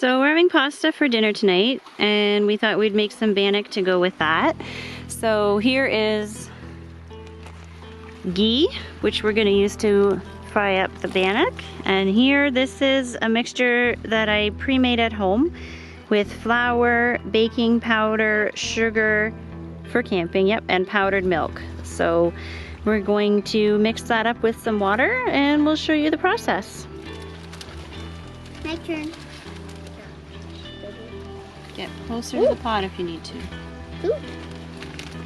So we're having pasta for dinner tonight, and we thought we'd make some bannock to go with that. So here is ghee, which we're gonna use to fry up the bannock. And here, this is a mixture that I pre-made at home with flour, baking powder, sugar for camping, yep, and powdered milk. So we're going to mix that up with some water and we'll show you the process. My turn. Get closer to the pot if you need to. Ooh.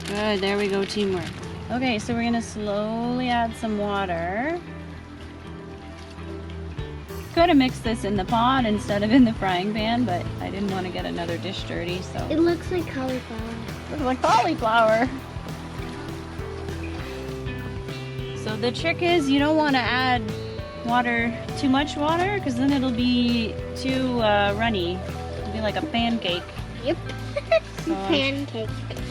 Good, there we go, teamwork. Okay, so we're gonna slowly add some water. Could have mixed this in the pot instead of in the frying pan, but I didn't want to get another dish dirty, so. It looks like cauliflower. Looks like cauliflower. So the trick is you don't want to add water, too much water, because then it'll be too runny. It'll be like a pancake. Yep. So Pancake.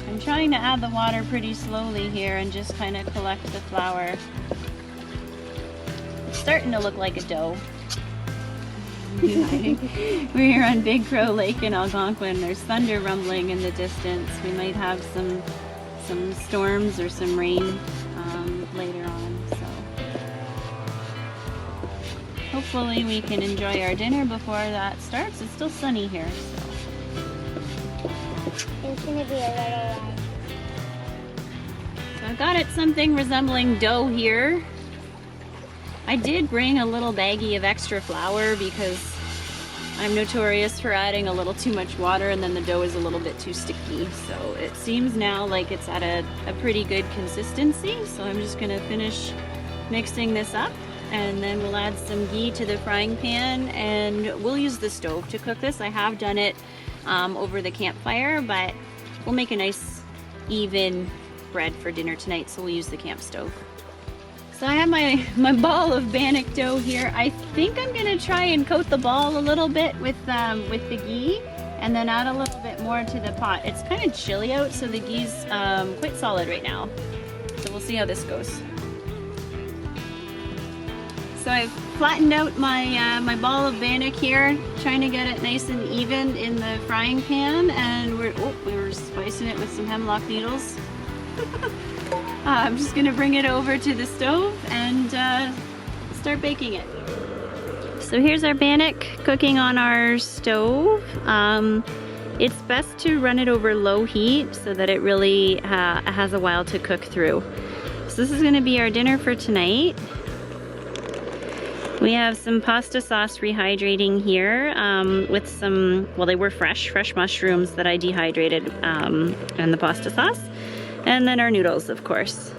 I'm trying to add the water pretty slowly here and just kind of collect the flour. It's starting to look like a dough. We're here on Big Crow Lake in Algonquin. There's thunder rumbling in the distance. We might have some storms or some rain later on. So hopefully we can enjoy our dinner before that starts. It's still sunny here. So. It's gonna be a little while. So I've got it something resembling dough here. I did bring a little baggie of extra flour because I'm notorious for adding a little too much water and then the dough is a little bit too sticky. So it seems now like it's at a pretty good consistency. So I'm just gonna finish mixing this up and then we'll add some ghee to the frying pan and we'll use the stove to cook this. I have done it over the campfire, but we'll make a nice even bread for dinner tonight, so we'll use the camp stove. So I have my ball of bannock dough here. I think I'm gonna try and coat the ball a little bit with the ghee and then add a little bit more to the pot. It's kind of chilly out, so the ghee's quite solid right now. So we'll see how this goes. So I've flattened out my ball of bannock here, trying to get it nice and even in the frying pan, and we were spicing it with some hemlock needles. I'm just gonna bring it over to the stove and start baking it. So here's our bannock cooking on our stove. It's best to run it over low heat so that it really has a while to cook through. So this is gonna be our dinner for tonight. We have some pasta sauce rehydrating here with some, well, they were fresh mushrooms that I dehydrated and the pasta sauce. And then our noodles, of course.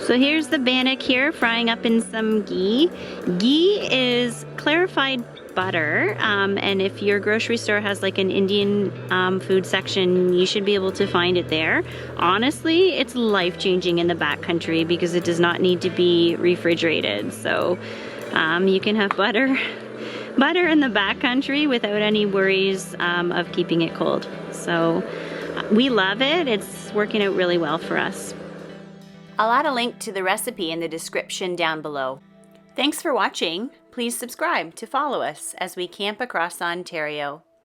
So here's the bannock here, frying up in some ghee. Ghee is clarified butter, and if your grocery store has like an Indian food section, you should be able to find it there. Honestly, it's life-changing in the backcountry because it does not need to be refrigerated. So you can have butter in the backcountry without any worries of keeping it cold. So we love it. It's working out really well for us. I'll add a link to the recipe in the description down below. Thanks for watching. Please subscribe to follow us as we camp across Ontario.